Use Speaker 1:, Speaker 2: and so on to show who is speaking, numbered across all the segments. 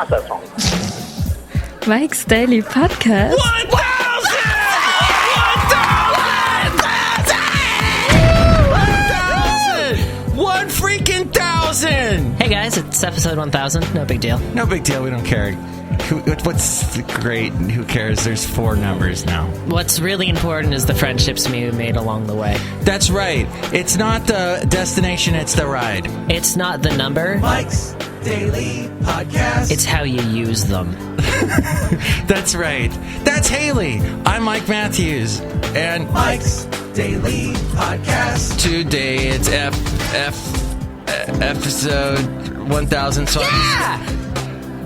Speaker 1: processing.
Speaker 2: Mike's Daily Podcast.
Speaker 3: 1 freaking 1,000!
Speaker 4: Hey guys, it's episode 1000. No big deal.
Speaker 3: No big deal, we don't care. What's great? Who cares? There's 4 numbers now.
Speaker 4: What's really important is the friendships we made along the way.
Speaker 3: That's right. It's not the destination, it's the ride.
Speaker 4: It's not the number.
Speaker 5: Mike's Daily Podcast.
Speaker 4: It's how you use them.
Speaker 3: That's right. That's Hayley. I'm Mike Matthews. And
Speaker 5: Mike's Daily Podcast.
Speaker 3: Today it's episode 1000. So
Speaker 4: Yeah!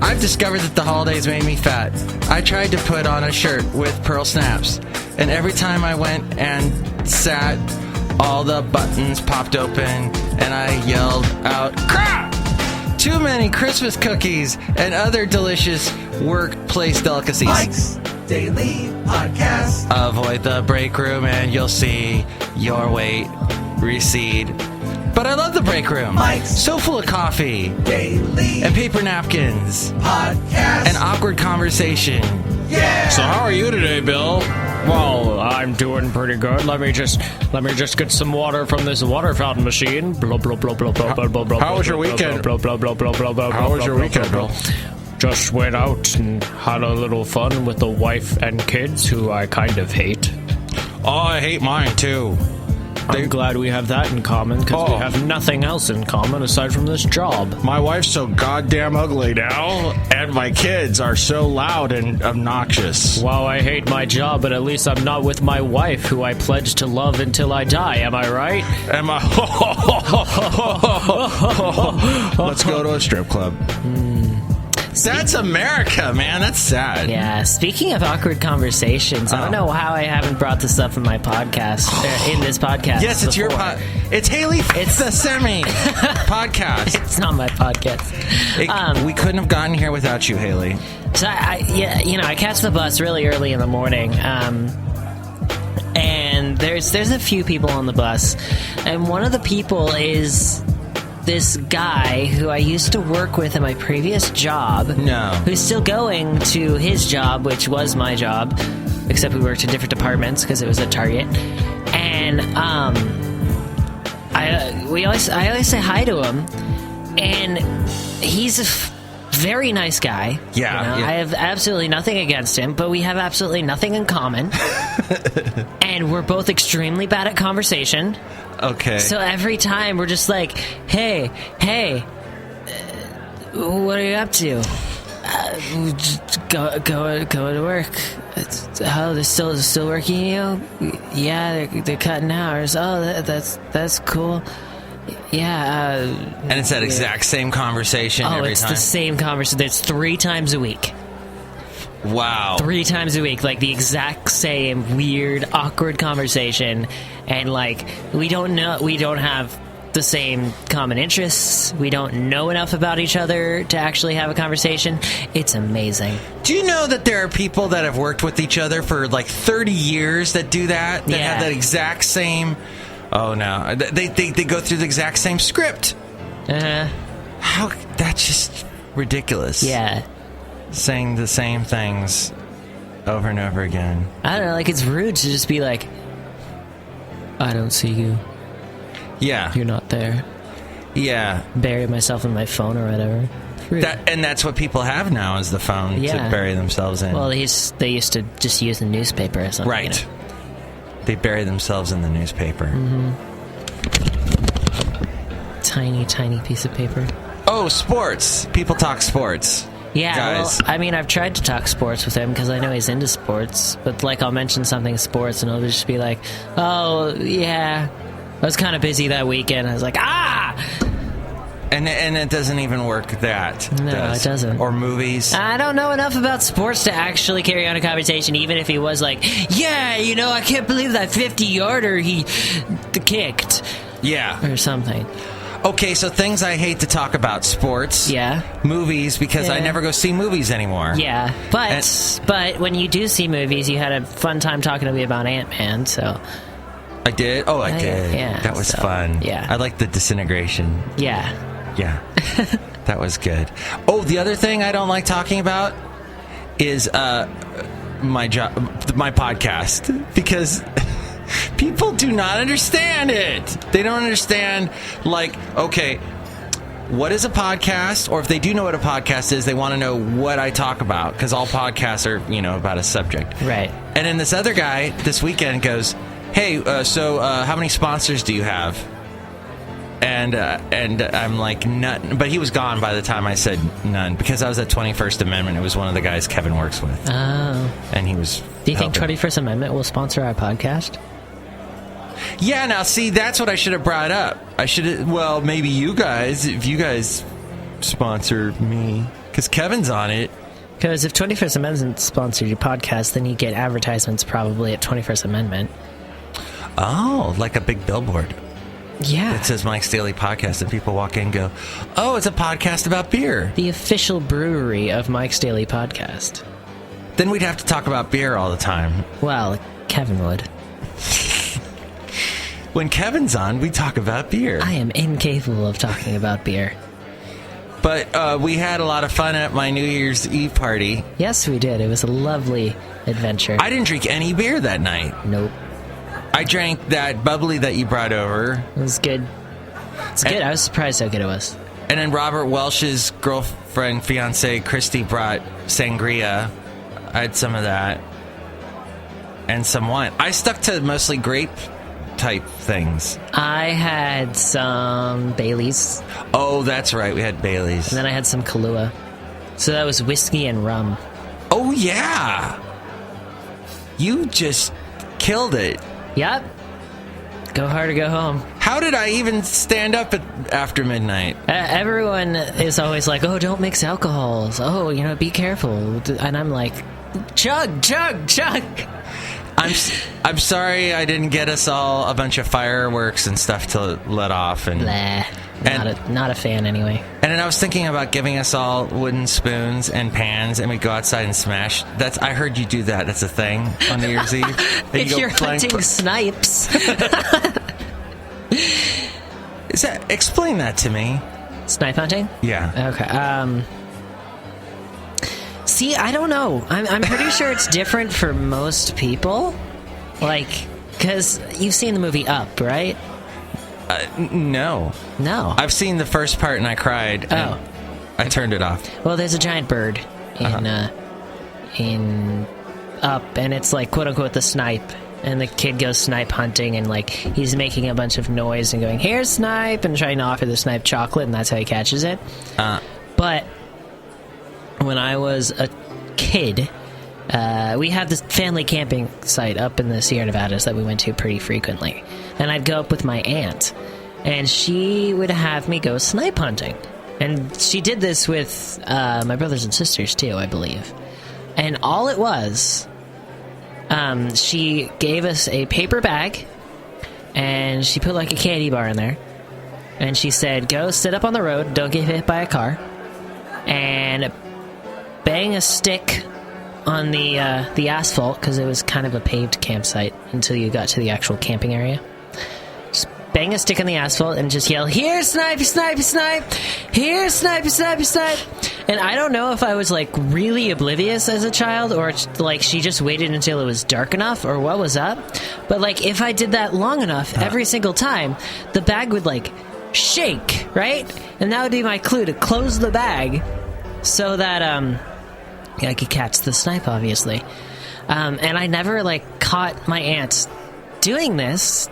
Speaker 3: I've discovered that the holidays made me fat. I tried to put on a shirt with pearl snaps, and every time I went and sat, all the buttons popped open, and I yelled out, "Crap! Too many Christmas cookies and other delicious workplace delicacies."
Speaker 5: Mike's Daily Podcast.
Speaker 3: Avoid the break room and you'll see your weight recede. But I love the break room.
Speaker 5: Mike's
Speaker 3: so full of coffee
Speaker 5: Daily
Speaker 3: and paper napkins
Speaker 5: Podcast.
Speaker 3: and awkward conversation.
Speaker 5: Yeah.
Speaker 6: So how are you today, Bill? Well, I'm doing pretty good. Let me just get some water from this water fountain machine. Blah blah blah blah blah blah blah.
Speaker 3: How was your weekend?
Speaker 6: Blah blah blah blah blah blah.
Speaker 3: How was your weekend, Bill?
Speaker 6: Just went out and had a little fun with the wife and kids, who I kind of hate.
Speaker 3: Oh, I hate mine too.
Speaker 6: I'm glad we have that in common, because we have nothing else in common aside from this job.
Speaker 3: My wife's so goddamn ugly now, and my kids are so loud and obnoxious.
Speaker 6: Wow, I hate my job, but at least I'm not with my wife, who I pledge to love until I die. Am I right?
Speaker 3: Am I? Let's go to a strip club. That's America, man. That's sad.
Speaker 4: Yeah, speaking of awkward conversations, I don't know how I haven't brought this up in my podcast, in this podcast.
Speaker 3: Yes, it's
Speaker 4: before.
Speaker 3: your It's Hayley. It's the Semi podcast.
Speaker 4: It's not my podcast.
Speaker 3: We couldn't have gotten here without you, Hayley.
Speaker 4: So I catch the bus really early in the morning, and there's a few people on the bus, and one of the people is this guy who I used to work with in my previous job.
Speaker 3: No.
Speaker 4: Who's still going to his job, which was my job, except we worked in different departments because it was at Target. And I always say hi to him, and he's a very nice guy.
Speaker 3: Yeah, yeah.
Speaker 4: I have absolutely nothing against him, but we have absolutely nothing in common. And we're both extremely bad at conversation.
Speaker 3: Okay.
Speaker 4: So every time we're just like, hey, what are you up to? Just go to work. They're still working you? Yeah, they're cutting hours. Oh, that's cool. Yeah.
Speaker 3: And it's that exact same conversation every time?
Speaker 4: Oh, it's the same conversation. It's 3 times a week.
Speaker 3: Wow.
Speaker 4: 3 times a week, like the exact same weird, awkward conversation, and like we don't have the same common interests. We don't know enough about each other to actually have a conversation. It's amazing.
Speaker 3: Do you know that there are people that have worked with each other for like 30 years that do that? That have that exact same. Oh no, they go through the exact same script. How? That's just ridiculous.
Speaker 4: Yeah.
Speaker 3: Saying the same things over and over again.
Speaker 4: I don't know, like it's rude to just be like, I don't see you.
Speaker 3: Yeah.
Speaker 4: You're not there.
Speaker 3: Yeah.
Speaker 4: Bury myself in my phone or whatever. Rude.
Speaker 3: And that's what people have now is the phone to bury themselves in.
Speaker 4: Well, they used to just use the newspaper or something.
Speaker 3: Right.
Speaker 4: You know?
Speaker 3: They bury themselves in the newspaper.
Speaker 4: Mm-hmm. Tiny piece of paper.
Speaker 3: Oh, sports. People talk sports.
Speaker 4: Yeah,
Speaker 3: guys.
Speaker 4: Well, I mean, I've tried to talk sports with him because I know he's into sports, but like I'll mention something sports and he'll just be like, oh, yeah, I was kind of busy that weekend. I was like, And
Speaker 3: it doesn't even work that.
Speaker 4: No, it doesn't.
Speaker 3: Or movies.
Speaker 4: I don't know enough about sports to actually carry on a conversation, even if he was like, yeah, I can't believe that 50-yarder he kicked.
Speaker 3: Yeah.
Speaker 4: Or something.
Speaker 3: Okay, so things I hate to talk about: sports, movies, because I never go see movies anymore.
Speaker 4: Yeah, but when you do see movies, you had a fun time talking to me about Ant-Man, so...
Speaker 3: I did? Oh, I did.
Speaker 4: Yeah,
Speaker 3: that was fun.
Speaker 4: Yeah.
Speaker 3: I like the disintegration.
Speaker 4: Yeah.
Speaker 3: Yeah. That was good. Oh, the other thing I don't like talking about is my podcast, because people do not understand it. They don't understand, like, okay, what is a podcast? Or if they do know what a podcast is, they want to know what I talk about, because all podcasts are, about a subject.
Speaker 4: Right.
Speaker 3: And then this other guy this weekend goes, hey, so how many sponsors do you have? And I'm like, none. But he was gone by the time I said none, because I was at 21st Amendment. It was one of the guys Kevin works with.
Speaker 4: Oh.
Speaker 3: And he was
Speaker 4: Do you think
Speaker 3: helping.
Speaker 4: 21st Amendment will sponsor our podcast?
Speaker 3: Yeah, now, see, that's what I should have brought up. I should have, well, maybe you guys, if you guys sponsor me, because Kevin's on it.
Speaker 4: Because if 21st Amendment sponsored your podcast, then you get advertisements probably at 21st Amendment.
Speaker 3: Oh, like a big billboard.
Speaker 4: Yeah.
Speaker 3: It says Mike's Daily Podcast, and people walk in and go, oh, it's a podcast about beer.
Speaker 4: The official brewery of Mike's Daily Podcast.
Speaker 3: Then we'd have to talk about beer all the time.
Speaker 4: Well, Kevin would.
Speaker 3: When Kevin's on, we talk about beer.
Speaker 4: I am incapable of talking about beer.
Speaker 3: But we had a lot of fun at my New Year's Eve party.
Speaker 4: Yes, we did. It was a lovely adventure.
Speaker 3: I didn't drink any beer that night.
Speaker 4: Nope.
Speaker 3: I drank that bubbly that you brought over.
Speaker 4: It was good. It's good. I was surprised how good it was.
Speaker 3: And then Robert Welsh's girlfriend, fiance, Christy, brought sangria. I had some of that. And some wine. I stuck to mostly grape type things.
Speaker 4: I had some Baileys.
Speaker 3: Oh, that's right. We had Bailey's.
Speaker 4: And then I had some Kahlua. So that was whiskey and rum.
Speaker 3: Oh, yeah. You just killed it.
Speaker 4: Yep. Go hard or go home.
Speaker 3: How did I even stand up after midnight?
Speaker 4: Everyone is always like, oh, don't mix alcohols. Oh, be careful. And I'm like, chug, chug, chug.
Speaker 3: I'm sorry I didn't get us all a bunch of fireworks and stuff to let off. And
Speaker 4: Not a fan anyway.
Speaker 3: And then I was thinking about giving us all wooden spoons and pans, and we go outside and smash. I heard you do that. That's a thing on New Year's Eve.
Speaker 4: If you're hunting snipes.
Speaker 3: Explain that to me.
Speaker 4: Snipe hunting?
Speaker 3: Yeah.
Speaker 4: Okay. See, I don't know. I'm pretty sure it's different for most people. Like, because you've seen the movie Up, right?
Speaker 3: No.
Speaker 4: No.
Speaker 3: I've seen the first part and I cried.
Speaker 4: Oh.
Speaker 3: I turned it off.
Speaker 4: Well, there's a giant bird in Up, and it's like, quote unquote, the snipe. And the kid goes snipe hunting, and like he's making a bunch of noise and going, "Here's snipe," and trying to offer the snipe chocolate, and that's how he catches it. But when I was a kid, we had this family camping site up in the Sierra Nevadas that we went to pretty frequently. And I'd go up with my aunt, and she would have me go snipe hunting. And she did this with my brothers and sisters, too, I believe. And all it was, she gave us a paper bag, and she put like a candy bar in there. And she said, go sit up on the road, don't get hit by a car, and bang a stick on the asphalt, because it was kind of a paved campsite until you got to the actual camping area. Just bang a stick on the asphalt and just yell, "Here, snipe, snipe, snipe! Here, snipe, snipe, snipe!" And I don't know if I was like really oblivious as a child, or like she just waited until it was dark enough, or what was up. But like if I did that long enough, every single time, the bag would like shake, right? And that would be my clue to close the bag so that I could catch the snipe, obviously. And I never like caught my aunt doing this.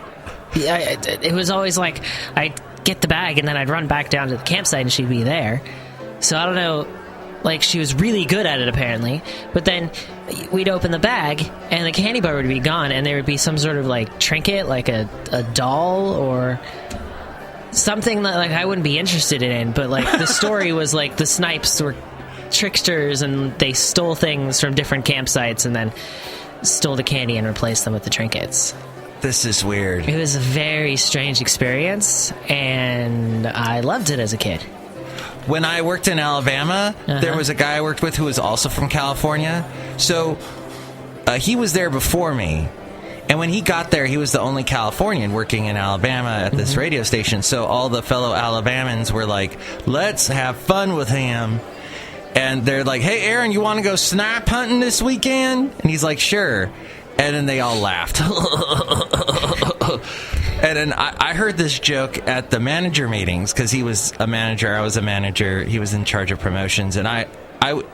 Speaker 4: It was always like I'd get the bag and then I'd run back down to the campsite and she'd be there. So I don't know, like she was really good at it apparently. But then we'd open the bag and the candy bar would be gone, and there would be some sort of like trinket, like a doll or something that like I wouldn't be interested in. But like the story was like the snipes were tricksters and they stole things from different campsites and then stole the candy and replaced them with the trinkets.
Speaker 3: This is weird.
Speaker 4: It was a very strange experience, and I loved it as a kid.
Speaker 3: When I worked in Alabama, there was a guy I worked with who was also from California. So he was there before me. And when he got there, he was the only Californian working in Alabama at this radio station. So all the fellow Alabamans were like, let's have fun with him. And they're like, hey, Aaron, you want to go snipe hunting this weekend? And he's like, sure. And then they all laughed. And then I heard this joke at the manager meetings because he was a manager. I was a manager. He was in charge of promotions. And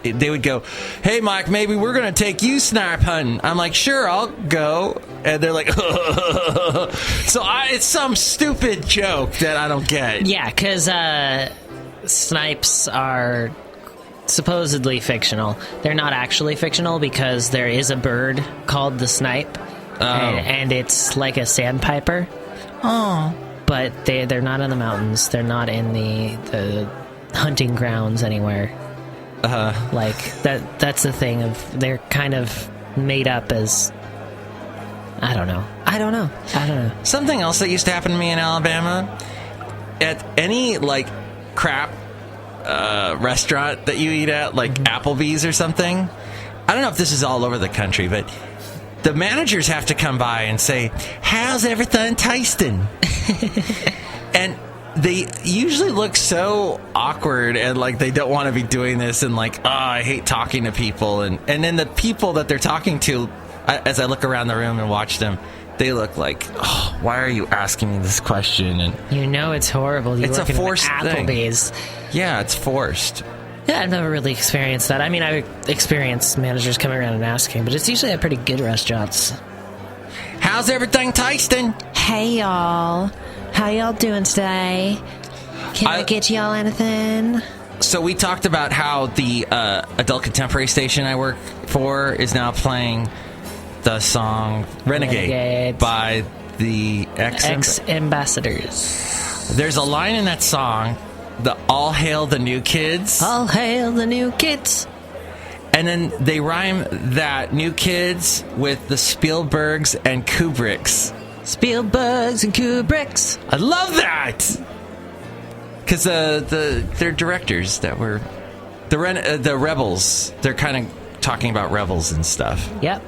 Speaker 3: they would go, hey, Mike, maybe we're going to take you snipe hunting. I'm like, sure, I'll go. And they're like, so it's some stupid joke that I don't get.
Speaker 4: Yeah, because snipes are supposedly fictional. They're not actually fictional because there is a bird called the snipe, and it's like a sandpiper.
Speaker 3: Oh.
Speaker 4: But they're not in the mountains. They're not in the hunting grounds anywhere. Like that's the thing of they're kind of made up as I don't know.
Speaker 3: Something else that used to happen to me in Alabama, at any like crap restaurant that you eat at, like Applebee's or something. I don't know if this is all over the country, but the managers have to come by and say, how's everything tasting? And they usually look so awkward and like they don't want to be doing this and like, oh, I hate talking to people. And then the people that they're talking to, as I look around the room and watch them, they look like, oh, why are you asking me this question? And
Speaker 4: it's horrible.
Speaker 3: It's a forced
Speaker 4: Applebee's.
Speaker 3: thing. Yeah, it's forced.
Speaker 4: Yeah, I've never really experienced that. I mean, I've experienced managers coming around and asking, but it's usually at pretty good restaurants.
Speaker 3: How's everything tasting?
Speaker 1: Hey, y'all. How y'all doing today? Can I get y'all anything?
Speaker 3: So we talked about how the adult contemporary station I work for is now playing the song Renegade by the
Speaker 4: Ex-Ambassadors.
Speaker 3: There's a line in that song, the All Hail the New Kids.
Speaker 4: All hail the new kids.
Speaker 3: And then they rhyme that New Kids with the Spielbergs and Kubricks.
Speaker 4: Spielbergs and Kubricks.
Speaker 3: I love that! Because they're directors that were... The Rebels. They're kind of talking about rebels and stuff.
Speaker 4: Yep.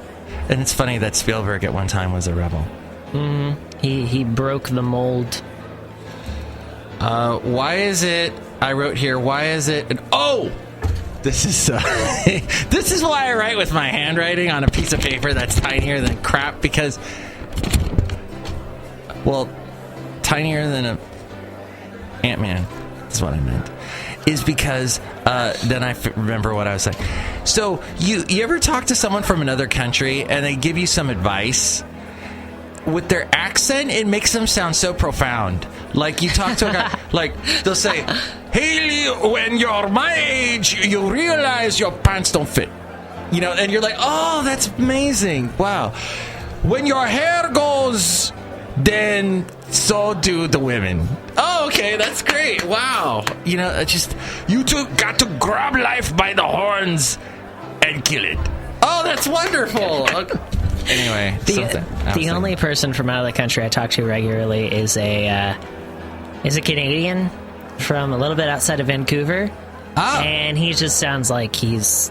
Speaker 3: And it's funny that Spielberg at one time was a rebel.
Speaker 4: Mm-hmm. He broke the mold.
Speaker 3: Why is it... I wrote here, why is it... This is this is why I write with my handwriting on a piece of paper that's tinier than crap, because... Well, tinier than a Ant-Man is what I meant. Is because then I remember what I was saying. So you ever talk to someone from another country and they give you some advice? With their accent, it makes them sound so profound. Like you talk to a guy, like they'll say, Hayley, when you're my age, you realize your pants don't fit. You know, and you're like, oh, that's amazing. Wow. When your hair goes, then so do the women. Oh, okay, that's great. Wow. You know, you two got to grab life by the horns and kill it. Oh, that's wonderful. Okay. Anyway,
Speaker 4: the only person from out of the country I talk to regularly is a Canadian from a little bit outside of Vancouver.
Speaker 3: Oh. And
Speaker 4: he just sounds like he's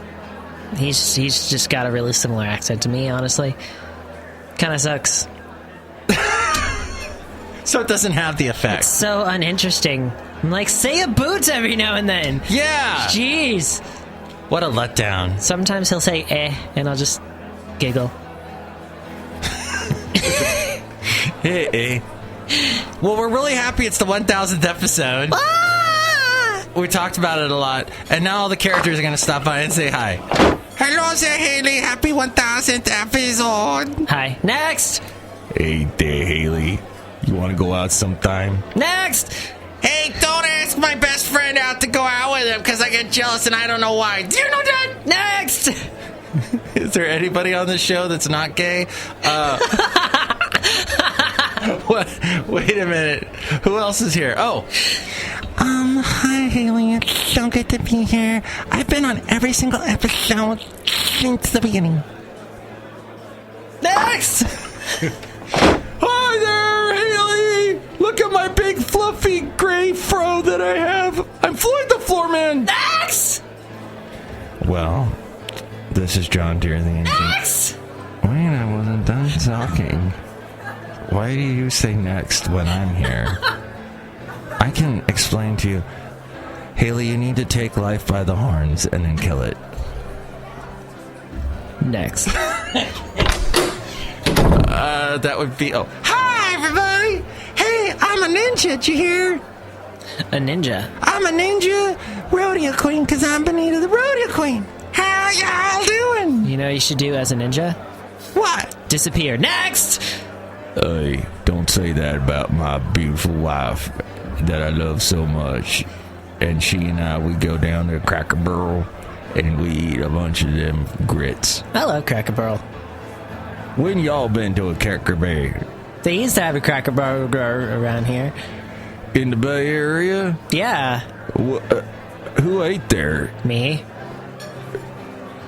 Speaker 4: just got a really similar accent to me, honestly. Kind of sucks.
Speaker 3: So it doesn't have the effect.
Speaker 4: It's so uninteresting. I'm like, say a boots every now and then.
Speaker 3: Yeah.
Speaker 4: Jeez.
Speaker 3: What a letdown.
Speaker 4: Sometimes he'll say and I'll just giggle.
Speaker 3: Hey. Well, we're really happy it's the 1000th episode.
Speaker 4: Ah!
Speaker 3: We talked about it a lot. And now all the characters are going to stop by and say hi. Hello there, Hayley. Happy 1000th episode.
Speaker 4: Hi. Next.
Speaker 3: Hey there, Hayley. You want to go out sometime?
Speaker 4: Next.
Speaker 3: Hey, don't ask my best friend out to go out with him because I get jealous and I don't know why. Do you know that?
Speaker 4: Next.
Speaker 3: Is there anybody on the show that's not gay? What? Wait a minute. Who else is here? Oh. Hi, Hayley. It's so good to be here. I've been on every single episode since the beginning.
Speaker 4: Next.
Speaker 3: Hi there, Hayley. Look at my big, fluffy, gray fro that I have. I'm Floyd the Floorman.
Speaker 4: Next.
Speaker 3: Well, this is John Deere, the engine.
Speaker 4: Next.
Speaker 3: Wait, I wasn't done. talking. Why do you say next when I'm here? I can explain to you. Hayley, you need to take life by the horns and then kill it.
Speaker 4: Next.
Speaker 3: That would be... Oh. Hi, everybody! Hey, I'm a ninja, did you hear?
Speaker 4: A ninja.
Speaker 3: I'm a ninja rodeo queen because I'm Benita the rodeo queen. How y'all doing?
Speaker 4: You know what you should do as a ninja?
Speaker 3: What?
Speaker 4: Disappear. Next!
Speaker 3: Hey, don't say that about my beautiful wife that I love so much. And she and I, we go down to Cracker Barrel and we eat a bunch of them grits.
Speaker 4: I love Cracker Barrel.
Speaker 3: When y'all been to a Cracker Barrel?
Speaker 4: They used to have a Cracker Barrel around here.
Speaker 3: In the Bay Area?
Speaker 4: Yeah.
Speaker 3: Who ate there?
Speaker 4: Me.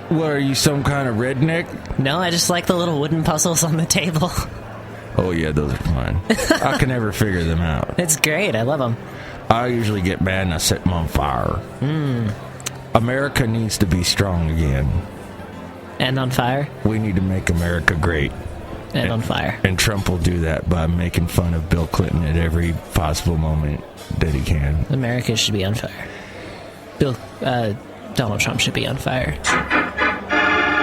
Speaker 3: What, are you some kind of redneck?
Speaker 4: No, I just like the little wooden puzzles on the table.
Speaker 3: Oh yeah, those are fun. I can never figure them out.
Speaker 4: It's great. I love them.
Speaker 3: I usually get mad and I set them on fire. America needs to be strong again.
Speaker 4: And on fire.
Speaker 3: We need to make America great.
Speaker 4: And on fire.
Speaker 3: And Trump will do that by making fun of Bill Clinton at every possible moment that he can.
Speaker 4: America should be on fire. Donald Trump should be on fire.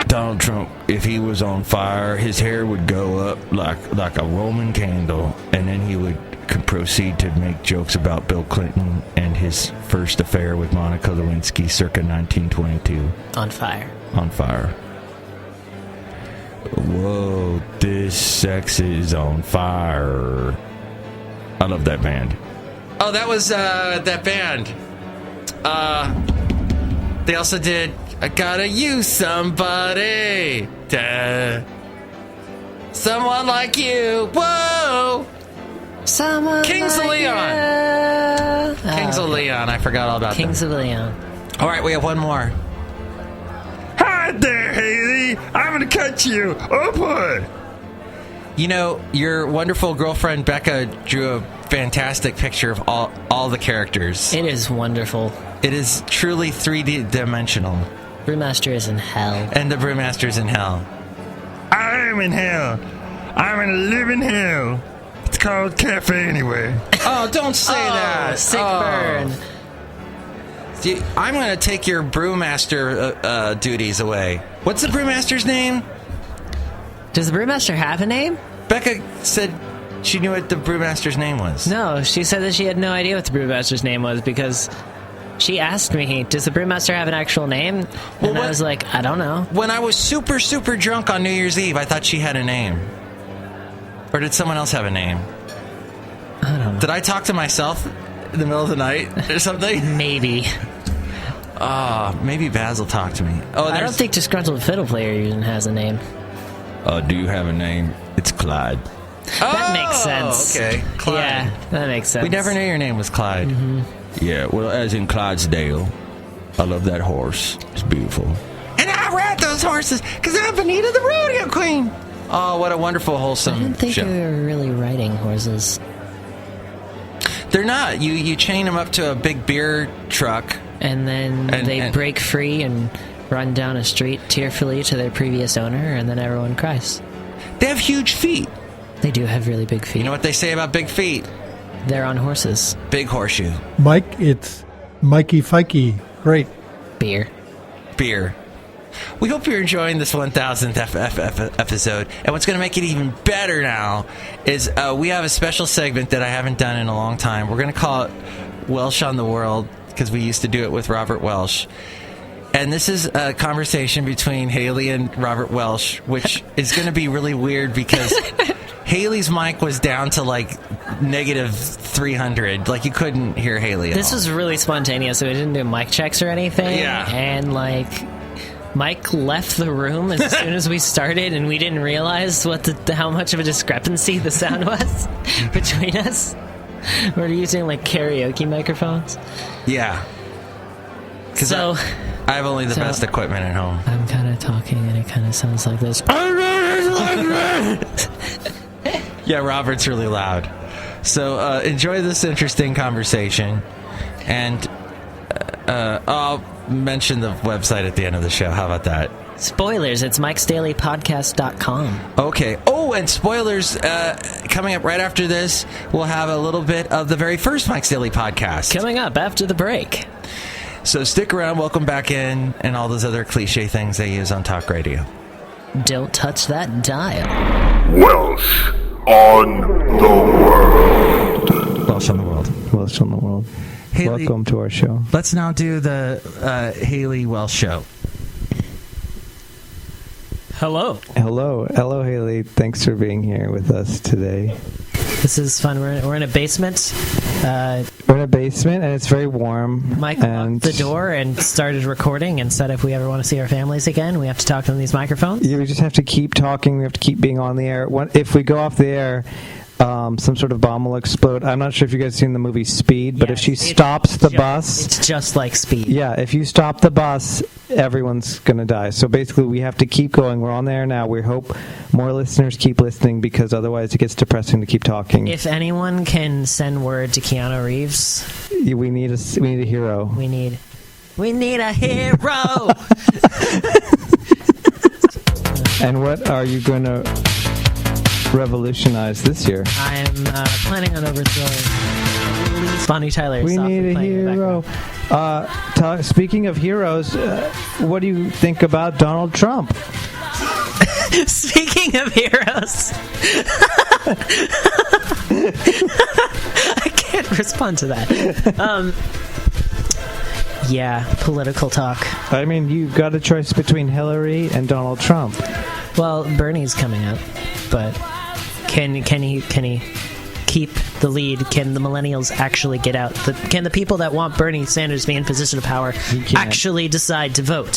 Speaker 3: Donald Trump, if he was on fire, his hair would go up like a Roman candle, and then he would proceed to make jokes about Bill Clinton and his first affair with Monica Lewinsky circa 1922.
Speaker 4: On fire.
Speaker 3: On fire. Whoa, this sex is on fire. I love that band. Oh, that was that band. They also did I Gotta Use Somebody. Duh. Someone like you. Whoa.
Speaker 1: Someone
Speaker 3: Kings
Speaker 1: like
Speaker 3: of Leon.
Speaker 1: you.
Speaker 3: Kings of Leon. I forgot all about
Speaker 4: Kings
Speaker 3: them.
Speaker 4: of Leon.
Speaker 3: All right, we have one more.
Speaker 7: Hi there, Hayley. I'm gonna cut you open.
Speaker 3: You know, your wonderful girlfriend Becca drew a fantastic picture of all the characters.
Speaker 4: It is wonderful.
Speaker 3: It is truly 3D-dimensional.
Speaker 4: Brewmaster is in hell.
Speaker 3: And the Brewmaster's in hell.
Speaker 7: I'm in hell. I'm in a living hell. It's called cafe anyway.
Speaker 3: Oh, don't say that.
Speaker 4: Sick burn.
Speaker 3: See, I'm going to take your Brewmaster duties away. What's the Brewmaster's name?
Speaker 4: Does the Brewmaster have a name?
Speaker 3: Becca said she knew what the Brewmaster's name was.
Speaker 4: No, she said that she had no idea what the Brewmaster's name was because she asked me, does the Brewmaster have an actual name? And I was like, I don't know.
Speaker 3: When I was super, super drunk on New Year's Eve, I thought she had a name. Or did someone else have a name?
Speaker 4: I don't know.
Speaker 3: Did I talk to myself in the middle of the night or something?
Speaker 4: Maybe.
Speaker 3: Maybe Basil talked to me. Oh,
Speaker 4: I don't think Disgruntled Fiddle Player even has a name.
Speaker 3: Do you have a name? It's Clyde.
Speaker 4: That makes sense.
Speaker 3: Okay, Clyde.
Speaker 4: Yeah, that makes sense.
Speaker 3: We never knew your name was Clyde.
Speaker 4: Mm-hmm.
Speaker 3: Yeah, well, as in Clydesdale. I love that horse. It's beautiful. And I ride those horses because I'm Benita the rodeo queen. Oh, what a wonderful, wholesome
Speaker 4: I didn't think
Speaker 3: show.
Speaker 4: you were really riding horses.
Speaker 3: They're not. You chain them up to a big beer truck.
Speaker 4: And then they break free and run down a street tearfully to their previous owner, and then everyone cries.
Speaker 3: They have huge feet.
Speaker 4: They do have really big feet.
Speaker 3: You know what they say about big feet?
Speaker 4: They're on horses.
Speaker 3: Big horseshoe.
Speaker 8: Mike, it's Mikey Fikey. Great.
Speaker 4: Beer.
Speaker 3: We hope you're enjoying this 1000th episode. And what's going to make it even better now is we have a special segment that I haven't done in a long time. We're going to call it Welsh on the World because we used to do it with Robert Welsh. And this is a conversation between Hayley and Robert Welsh, which is going to be really weird because Hayley's mic was down to like negative 300. Like you couldn't hear Hayley at
Speaker 4: This
Speaker 3: all.
Speaker 4: was really spontaneous, so we didn't do mic checks or anything.
Speaker 3: Yeah.
Speaker 4: And like Mike left the room as soon as we started, and we didn't realize how much of a discrepancy the sound was between us. We're using like karaoke microphones.
Speaker 3: Yeah.
Speaker 4: So
Speaker 3: I have only the best equipment at home.
Speaker 4: I'm kind of talking, and it kind of sounds like this.
Speaker 3: Yeah, Robert's really loud. So enjoy this interesting conversation. And I'll mention the website at the end of the show. How about that?
Speaker 4: Spoilers, it's mikesdailypodcast.com.
Speaker 3: Okay. Oh, Oh, and spoilers, coming up right after this, we'll have a little bit of the very first Mike's Daily podcast.
Speaker 4: Coming up after the break.
Speaker 3: So stick around, welcome back in, and all those other cliche things they use on talk radio.
Speaker 4: Don't touch that dial.
Speaker 9: Welsh on the world.
Speaker 3: Welsh on the world.
Speaker 10: Welsh on the world.
Speaker 3: Hayley,
Speaker 10: welcome to our show.
Speaker 3: Let's now do the Hayley Welsh show.
Speaker 4: Hello.
Speaker 10: Hello, Hayley. Thanks for being here with us today.
Speaker 4: This is fun. We're in a basement.
Speaker 10: We're in a basement, and it's very warm.
Speaker 4: Mike locked the door and started recording and said if we ever want to see our families again, we have to talk on these microphones.
Speaker 10: Yeah, we just have to keep talking. We have to keep being on the air. If we go off the air, some sort of bomb will explode. I'm not sure if you guys have seen the movie Speed, but if she stops the bus...
Speaker 4: It's just like Speed.
Speaker 10: Yeah, if you stop the bus, everyone's going to die. So basically, we have to keep going. We're on there now. We hope more listeners keep listening because otherwise it gets depressing to keep talking.
Speaker 4: If anyone can send word to Keanu Reeves...
Speaker 10: We need a hero.
Speaker 4: We need a hero!
Speaker 10: And what are you going to revolutionize this year?
Speaker 4: I am planning on overthrowing Bonnie Tyler.
Speaker 10: We need a hero. Speaking of heroes, what do you think about Donald Trump?
Speaker 4: Speaking of heroes, I can't respond to that. Yeah, political talk.
Speaker 10: I mean, you've got a choice between Hillary and Donald Trump.
Speaker 4: Well, Bernie's coming up, but can he keep the lead? Can the millennials actually get out? Can the people that want Bernie Sanders to be in position of power actually decide to vote?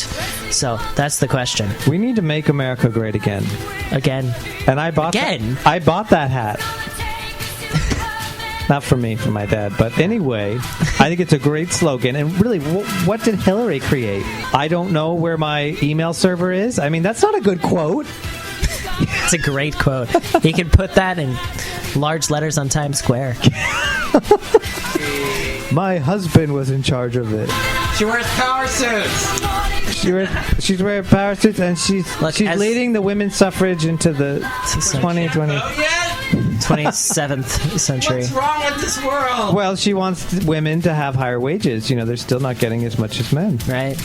Speaker 4: So that's the question.
Speaker 10: We need to make America great again.
Speaker 4: Again.
Speaker 10: And I bought I bought that hat. Not for me, for my dad. But anyway, I think it's a great slogan. And really, what did Hillary create? I don't know where my email server is. I mean, that's not a good quote.
Speaker 4: It's a great quote. You can put that in large letters on Times Square.
Speaker 10: My husband was in charge of it.
Speaker 3: She wears power suits.
Speaker 10: She's wearing power suits, and she's leading the women's suffrage into the
Speaker 4: 27th century.
Speaker 3: What's wrong with this world?
Speaker 10: Well, she wants women to have higher wages. You know, they're still not getting as much as men.
Speaker 4: Right.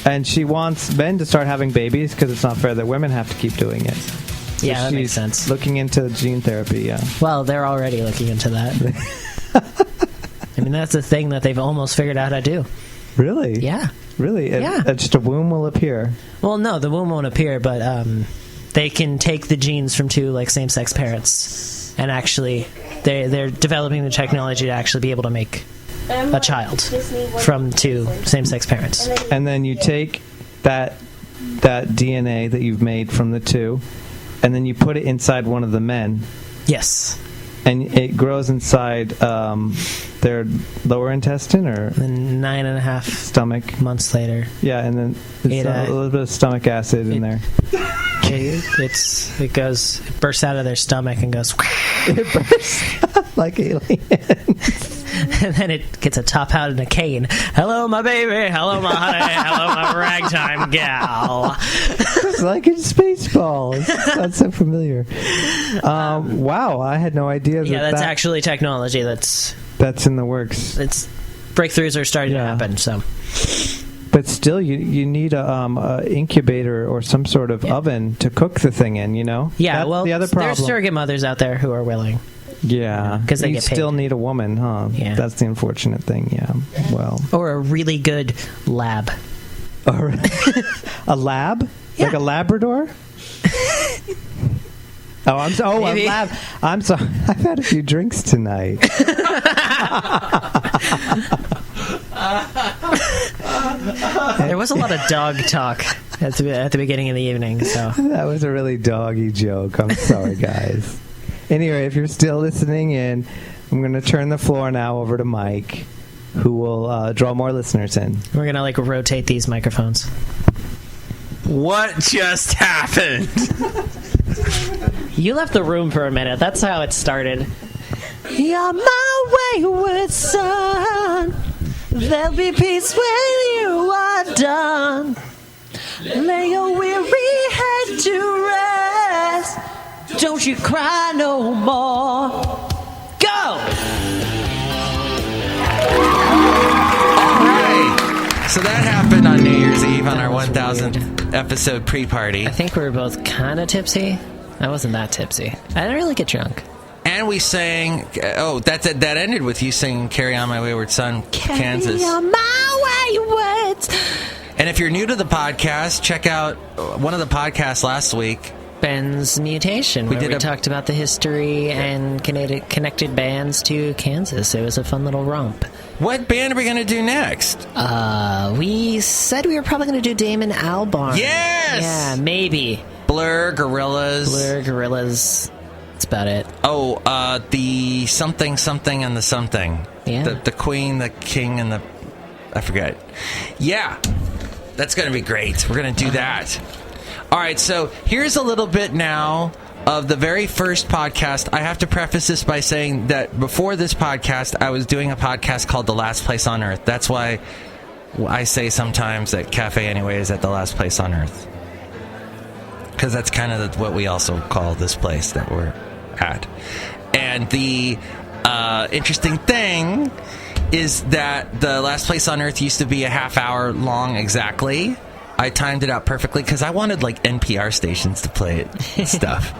Speaker 10: And she wants men to start having babies because it's not fair that women have to keep doing it. So
Speaker 4: yeah, that makes sense.
Speaker 10: Looking into gene therapy, yeah.
Speaker 4: Well, they're already looking into that. I mean, that's the thing that they've almost figured out how to do.
Speaker 10: Really?
Speaker 4: Yeah.
Speaker 10: Really?
Speaker 4: Yeah.
Speaker 10: Just a womb will appear.
Speaker 4: Well, no, the womb won't appear, but they can take the genes from two same-sex parents, and actually, they're developing the technology to actually be able to make a child from two same-sex parents.
Speaker 10: And then you take that DNA that you've made from the two, and then you put it inside one of the men.
Speaker 4: Yes.
Speaker 10: And it grows inside their lower intestine, or
Speaker 4: 9.5
Speaker 10: stomach
Speaker 4: months later.
Speaker 10: Yeah, and then there's a little bit of stomach acid in there.
Speaker 4: It bursts out of their stomach and goes.
Speaker 10: It bursts like aliens.
Speaker 4: And then it gets a top hat and a cane. Hello, my baby. Hello, my honey. Hello, my ragtime gal.
Speaker 10: It's like in Spaceballs. That's so familiar. Wow, I had no idea.
Speaker 4: That's actually technology that's
Speaker 10: in the works.
Speaker 4: Breakthroughs are starting to happen. So,
Speaker 10: but still, you need a incubator or some sort of oven to cook the thing in. You know.
Speaker 4: Yeah.
Speaker 10: That's
Speaker 4: well,
Speaker 10: the other problem.
Speaker 4: There's surrogate mothers out there who are willing.
Speaker 10: Yeah,
Speaker 4: because they get paid.
Speaker 10: Still need a woman, huh?
Speaker 4: Yeah,
Speaker 10: that's the unfortunate thing. Yeah, well,
Speaker 4: or a really good lab.
Speaker 10: A lab, like a Labrador. A lab. I'm sorry. I've had a few drinks tonight.
Speaker 4: There was a lot of dog talk at the beginning of the evening, so
Speaker 10: that was a really doggy joke. I'm sorry, guys. Anyway, if you're still listening in, I'm going to turn the floor now over to Mike, who will draw more listeners in.
Speaker 4: We're going to rotate these microphones.
Speaker 3: What just happened?
Speaker 4: You left the room for a minute. That's how it started. You're my wayward son. There'll be peace when you are done. Lay your weary head to rest. don't you cry no more. Go!
Speaker 3: All right. So that happened on New Year's Eve on our 1000th episode pre-party.
Speaker 4: I think we were both kind of tipsy. I wasn't that tipsy. I didn't really get drunk.
Speaker 3: And we sang, that ended with you singing Carry On My Wayward Son, Kansas.
Speaker 1: Carry on my wayward.
Speaker 3: And if you're new to the podcast, check out one of the podcasts last week.
Speaker 4: Ben's Mutation, where we talked about the history and connected bands to Kansas. It was a fun little romp.
Speaker 3: What band are we going to do next?
Speaker 4: We said we were probably going to do Damon Albarn.
Speaker 3: Yes!
Speaker 4: Yeah, maybe.
Speaker 3: Blur, Gorillaz.
Speaker 4: That's about it.
Speaker 3: The something and the something.
Speaker 4: Yeah.
Speaker 3: The queen, the king, and the... I forget. Yeah. That's going to be great. We're going to do that. All right, so here's a little bit now of the very first podcast. I have to preface this by saying that before this podcast, I was doing a podcast called The Last Place on Earth. That's why I say sometimes that Cafe Anyway is at the last place on Earth. Because that's kind of what we also call this place that we're at. And the interesting thing is that the last place on Earth used to be a half hour long exactly. I timed it out perfectly because I wanted like NPR stations to play it and stuff.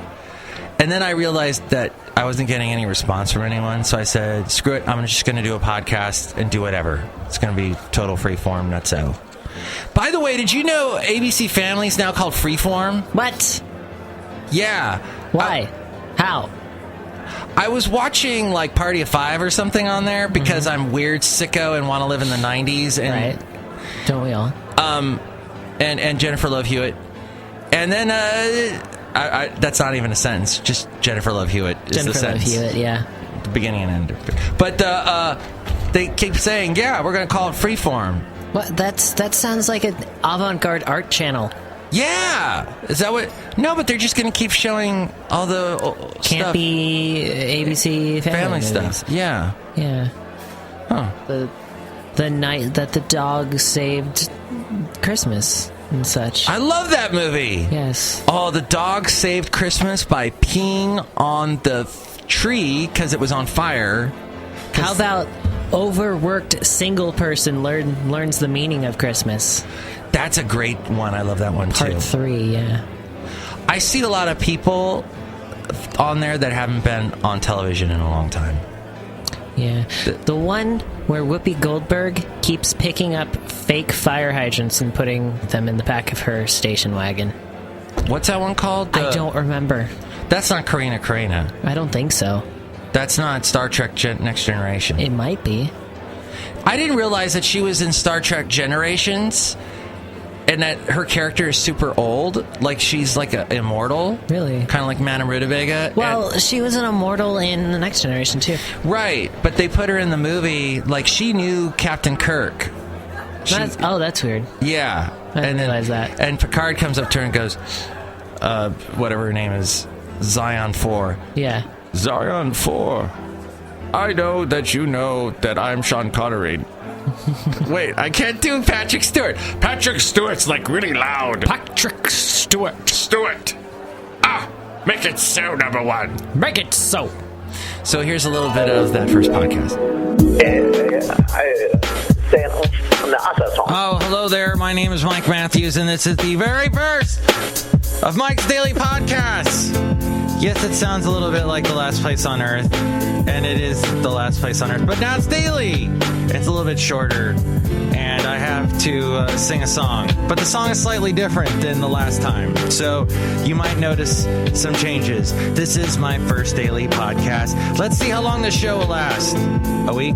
Speaker 3: And then I realized that I wasn't getting any response from anyone, so I said, screw it, I'm just going to do a podcast and do whatever. It's going to be total freeform, nutso. By the way, did you know ABC Family is now called Freeform?
Speaker 4: What?
Speaker 3: Yeah.
Speaker 4: Why? How?
Speaker 3: I was watching like Party of Five or something on there because I'm weird, sicko, and want to live in the 90s. And,
Speaker 4: right. Don't we all?
Speaker 3: And Jennifer Love Hewitt. And then, that's not even a sentence. Just Jennifer Love Hewitt is the sentence.
Speaker 4: Jennifer Love Hewitt, yeah.
Speaker 3: The beginning and end. But they keep saying, yeah, we're going to call it Freeform.
Speaker 4: What? That sounds like an avant-garde art channel.
Speaker 3: Yeah! Is that what... No, but they're just going to keep showing all the
Speaker 4: campy ABC family
Speaker 3: stuff. Yeah.
Speaker 4: Yeah.
Speaker 3: Huh.
Speaker 4: The night that the dog saved Christmas and such.
Speaker 3: I love that movie.
Speaker 4: Yes.
Speaker 3: Oh, the dog saved Christmas by peeing on the tree because it was on fire.
Speaker 4: How about overworked single person learns the meaning of Christmas?
Speaker 3: That's a great one. I love that one too.
Speaker 4: Part 3, yeah.
Speaker 3: I see a lot of people on there that haven't been on television in a long time.
Speaker 4: Yeah. The one where Whoopi Goldberg keeps picking up fake fire hydrants and putting them in the back of her station wagon.
Speaker 3: What's that one called?
Speaker 4: I don't remember.
Speaker 3: That's not Karina.
Speaker 4: I don't think so.
Speaker 3: That's not Star Trek Next Generation.
Speaker 4: It might be.
Speaker 3: I didn't realize that she was in Star Trek Generations and that her character is super old. Like, she's like an immortal.
Speaker 4: Really?
Speaker 3: Kind of like Madame Rootabega.
Speaker 4: Well, she was an immortal in The Next Generation, too.
Speaker 3: Right, but they put her in the movie, like, she knew Captain Kirk.
Speaker 4: That's weird.
Speaker 3: Yeah.
Speaker 4: I didn't realize that.
Speaker 3: And Picard comes up to her and goes, whatever her name is, Zion 4.
Speaker 4: Yeah.
Speaker 6: Zion 4. I know that you know that I'm Sean Connery.
Speaker 3: Wait, I can't do Patrick Stewart.
Speaker 6: Patrick Stewart's like really loud.
Speaker 4: Patrick Stewart.
Speaker 6: Make it so, number one.
Speaker 4: Make it so.
Speaker 3: So here's a little bit of that first podcast. Oh, hello there. My name is Mike Matthews, and this is the very first of Mike's Daily Podcasts. Yes, it sounds a little bit like The Last Place on Earth, and it is The Last Place on Earth, but now it's daily. It's a little bit shorter, and I have to sing a song. But the song is slightly different than the last time, so you might notice some changes. This is my first daily podcast. Let's see how long this show will last. A week?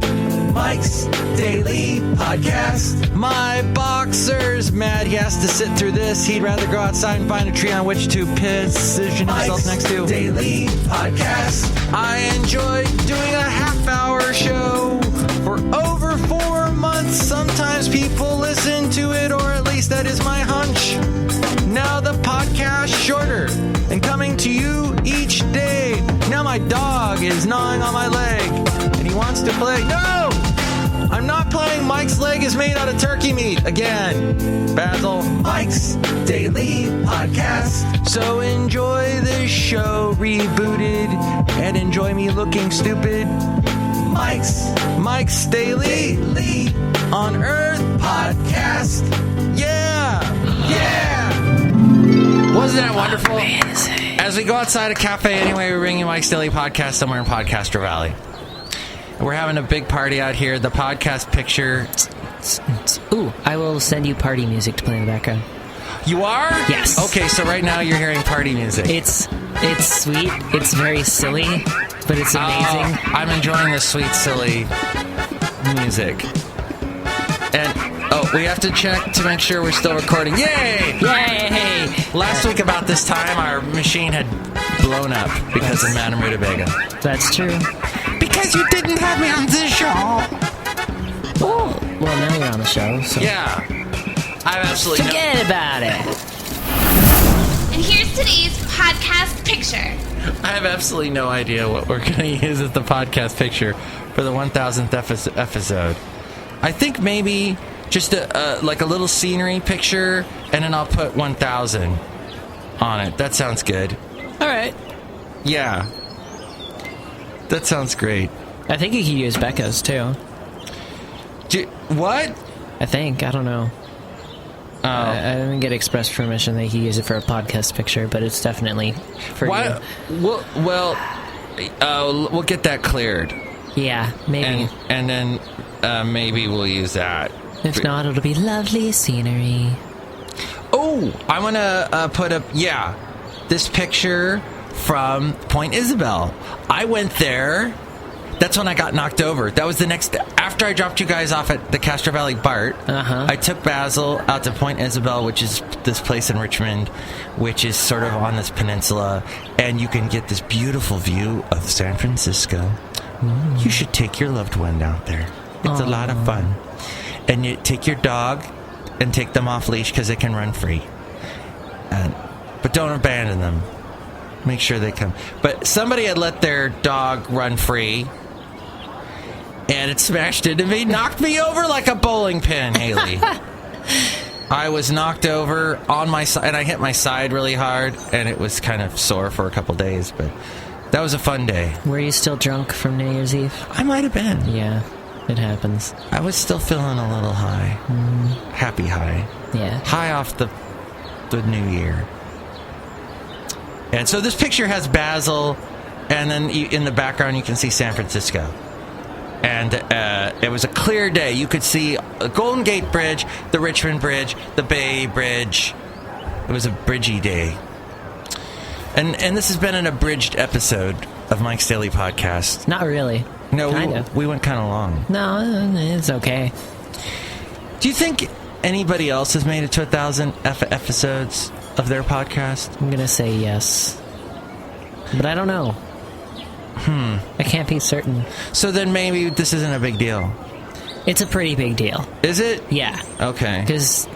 Speaker 5: Mike's Daily Podcast.
Speaker 3: My boxer's mad he has to sit through this. He'd rather go outside and find a tree on which to position himself next to.
Speaker 5: Daily Podcast.
Speaker 3: I enjoy doing a half-hour show for over 4 months. Sometimes people listen to it, or at least that is my hunch. Now the podcast shorter and coming to you each day. Now my dog is gnawing on my leg and he wants to play. No! I'm not playing Mike's leg is made out of turkey meat again. Basil.
Speaker 5: Mike's Daily Podcast.
Speaker 3: So enjoy this show rebooted and enjoy me looking stupid. Mike's Daily on Earth
Speaker 5: Podcast.
Speaker 3: Yeah. Wasn't that wonderful?
Speaker 4: Amazing.
Speaker 3: As we go outside a cafe anyway, we're bringing Mike's Daily Podcast somewhere in Podcaster Valley. We're having a big party out here. The podcast picture.
Speaker 4: Ooh, I will send you party music to play in the background.
Speaker 3: You are?
Speaker 4: Yes.
Speaker 3: Okay, so right now you're hearing party music.
Speaker 4: It's sweet. It's very silly, but it's amazing.
Speaker 3: I'm enjoying this sweet, silly music. And we have to check to make sure we're still recording. Yay! Last week about this time, our machine had blown up because of Madame Rootabega.
Speaker 4: That's true.
Speaker 3: Because you didn't have me on this show.
Speaker 4: Oh, well, now you're on the show, so...
Speaker 3: Yeah. I have absolutely
Speaker 4: Forget about it.
Speaker 11: And here's today's podcast picture.
Speaker 3: I have absolutely no idea what we're going to use as the podcast picture for the 1000th episode. I think maybe just a little scenery picture, and then I'll put 1000 on it. That sounds good.
Speaker 4: All right.
Speaker 3: Yeah. That sounds great.
Speaker 4: I think you can use Becca's, too.
Speaker 3: What?
Speaker 4: I think. I don't know.
Speaker 3: Oh.
Speaker 4: I didn't get express permission that he use it for a podcast picture, but it's definitely for you.
Speaker 3: Well, we'll get that cleared.
Speaker 4: Yeah, maybe.
Speaker 3: And then maybe we'll use that.
Speaker 4: If not, it'll be lovely scenery.
Speaker 3: Oh, I want to put up, this picture from Point Isabel. I went there. That's when I got knocked over. That was the next... After I dropped you guys off at the Castro Valley BART, I took Basil out to Point Isabel, which is this place in Richmond, which is sort of on this peninsula, and you can get this beautiful view of San Francisco. You should take your loved one out there. It's a lot of fun. And you take your dog and take them off leash because they can run free. But don't abandon them. Make sure they come. But somebody had let their dog run free, and it smashed into me, knocked me over like a bowling pin, Hayley. I was knocked over on my side, and I hit my side really hard, and it was kind of sore for a couple days, but that was a fun day.
Speaker 4: Were you still drunk from New Year's Eve?
Speaker 3: I might have been.
Speaker 4: Yeah, it happens.
Speaker 3: I was still feeling a little high. Happy high.
Speaker 4: Yeah.
Speaker 3: High off the new year. And so this picture has Basil, and then in the background you can see San Francisco. And it was a clear day. You could see the Golden Gate Bridge, the Richmond Bridge, the Bay Bridge. It was a bridgy day. And this has been an abridged episode of Mike's Daily Podcast.
Speaker 4: Not really.
Speaker 3: No,
Speaker 4: Kinda.
Speaker 3: we went kind of long.
Speaker 4: No, it's okay.
Speaker 3: Do you think anybody else has made it to 1,000 episodes of their podcast?
Speaker 4: I'm going to say yes. But I don't know. I can't be certain.
Speaker 3: So then maybe this isn't a big deal.
Speaker 4: It's a pretty big deal.
Speaker 3: Is it?
Speaker 4: Yeah.
Speaker 3: Okay.
Speaker 4: Because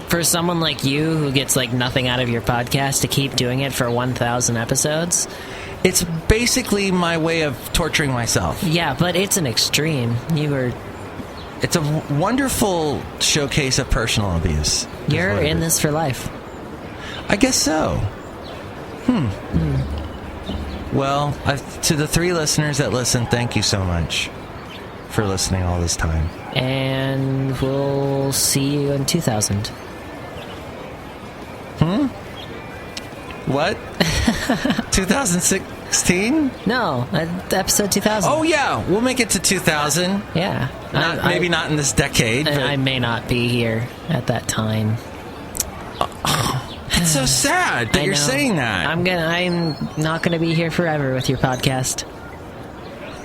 Speaker 4: for someone like you who gets like nothing out of your podcast to keep doing it for 1,000 episodes...
Speaker 3: It's basically my way of torturing myself.
Speaker 4: Yeah, but it's an extreme.
Speaker 3: It's a wonderful showcase of personal abuse.
Speaker 4: You're in this for life.
Speaker 3: I guess so. Well, to the 3 listeners that listen, thank you so much for listening all this time.
Speaker 4: And we'll see you in 2000.
Speaker 3: What? 2016?
Speaker 4: No, episode 2000.
Speaker 3: Oh, yeah. We'll make it to 2000.
Speaker 4: Yeah.
Speaker 3: Maybe not in this decade.
Speaker 4: And
Speaker 3: but
Speaker 4: I may not be here at that time.
Speaker 3: It's so sad that you're saying that.
Speaker 4: I'm not gonna be here forever with your podcast.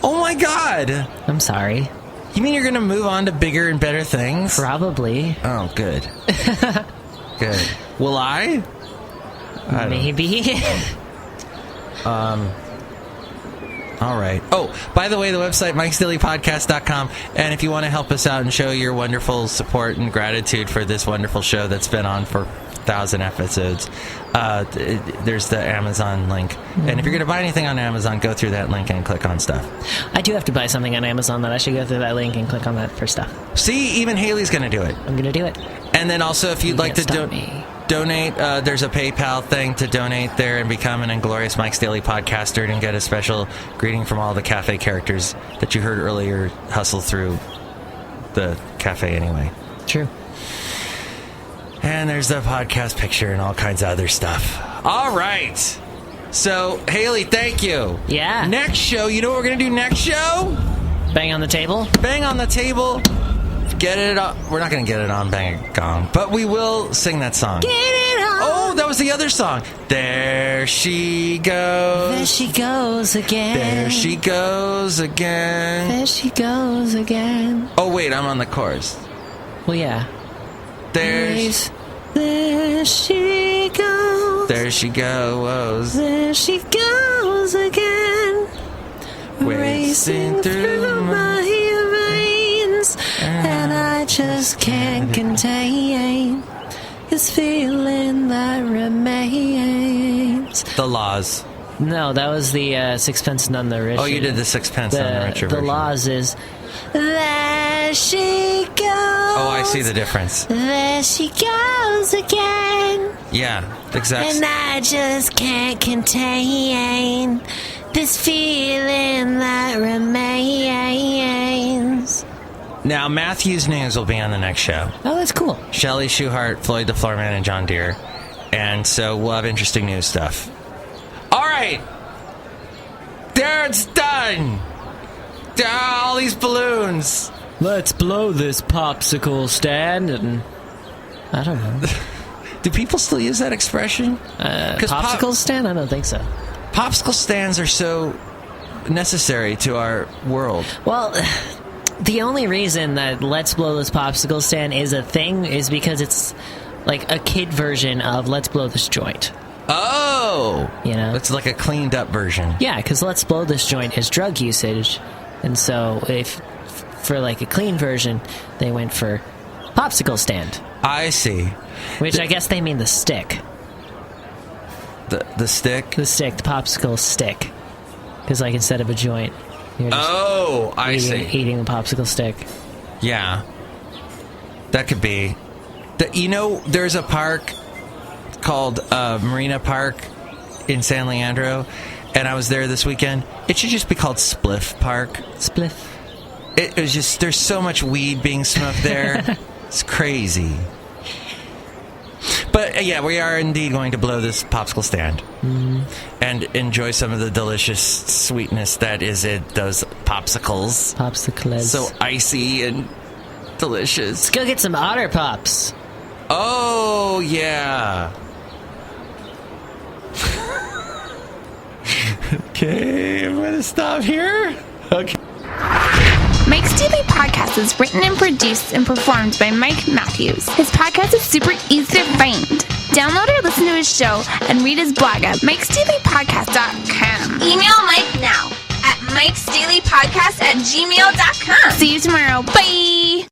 Speaker 3: Oh my God!
Speaker 4: I'm sorry.
Speaker 3: You mean you're gonna move on to bigger and better things?
Speaker 4: Probably.
Speaker 3: Oh, good. Good. Will I?
Speaker 4: Maybe.
Speaker 3: All right. Oh, by the way, the website, mikesdailypodcast.com. And if you want to help us out and show your wonderful support and gratitude for this wonderful show that's been on for 1,000 episodes. There's the Amazon link. And if you're going to buy anything on Amazon, go through that link and click on stuff.
Speaker 4: I do have to buy something on Amazon that I should go through that link and click on that for stuff.
Speaker 3: See, even Hayley's going to do it.
Speaker 4: I'm going to do it.
Speaker 3: And then also, if you'd like to donate, there's a PayPal thing to donate there and become an Inglorious Mike's Daily Podcaster and get a special greeting from all the cafe characters that you heard earlier hustle through the cafe anyway.
Speaker 4: True.
Speaker 3: And there's the podcast picture and all kinds of other stuff. All right. So, Hayley, thank you.
Speaker 4: Yeah.
Speaker 3: Next show, you know what we're going to do next show?
Speaker 4: Bang on the table?
Speaker 3: Bang on the table. Get it on. We're not going to get it on Bang a Gong, but we will sing that song.
Speaker 1: Get it on.
Speaker 3: Oh, that was the other song. There she goes.
Speaker 1: There she goes again.
Speaker 3: There she goes again.
Speaker 1: There she goes again.
Speaker 3: Oh, wait, I'm on the chorus.
Speaker 4: Well, yeah.
Speaker 1: There she goes.
Speaker 3: There she goes.
Speaker 1: There she goes again. Racing through my veins. And I just can't contain this feeling that remains.
Speaker 3: The Laws.
Speaker 4: No, that was the Sixpence None the Richer.
Speaker 3: Oh, you did the Sixpence None the Richer version.
Speaker 4: The Laws is...
Speaker 1: There she goes.
Speaker 3: Oh, I see the difference.
Speaker 1: There she goes again.
Speaker 3: Yeah, exactly.
Speaker 1: And I just can't contain this feeling that remains.
Speaker 3: Now, Matthew's news will be on the next show.
Speaker 4: Oh, that's cool.
Speaker 3: Chely Shoehart, Floyd the Floorman, and John Deere. And so we'll have interesting news stuff. All right. There, it's done. All these balloons.
Speaker 4: Let's blow this popsicle stand and... I don't know.
Speaker 3: Do people still use that expression?
Speaker 4: Popsicle stand? I don't think so.
Speaker 3: Popsicle stands are so necessary to our world.
Speaker 4: Well, the only reason that Let's Blow This Popsicle Stand is a thing is because it's like a kid version of Let's Blow This Joint.
Speaker 3: Oh!
Speaker 4: You know?
Speaker 3: It's like a cleaned up version.
Speaker 4: Yeah, because Let's Blow This Joint is drug usage. And so if for like a clean version, they went for popsicle stand.
Speaker 3: I see.
Speaker 4: Which I guess they mean the stick.
Speaker 3: The stick?
Speaker 4: The stick, the popsicle stick. Because like instead of a joint, you're just
Speaker 3: I see.
Speaker 4: Eating a popsicle stick.
Speaker 3: Yeah. That could be. You know, there's a park called Marina Park in San Leandro, and I was there this weekend. It should just be called Spliff Park.
Speaker 4: Spliff.
Speaker 3: It was just, there's so much weed being smoked there. It's crazy. But yeah, we are indeed going to blow this popsicle stand and enjoy some of the delicious sweetness that is those popsicles.
Speaker 4: Popsicles.
Speaker 3: So icy and delicious.
Speaker 4: Let's go get some Otter Pops.
Speaker 3: Oh, yeah. Okay, I'm going to stop here. Okay.
Speaker 11: Mike's Daily Podcast is written and produced and performed by Mike Matthews. His podcast is super easy to find. Download or listen to his show and read his blog at mikesdailypodcast.com. Email Mike now at mikesdailypodcast@gmail.com. See you tomorrow. Bye!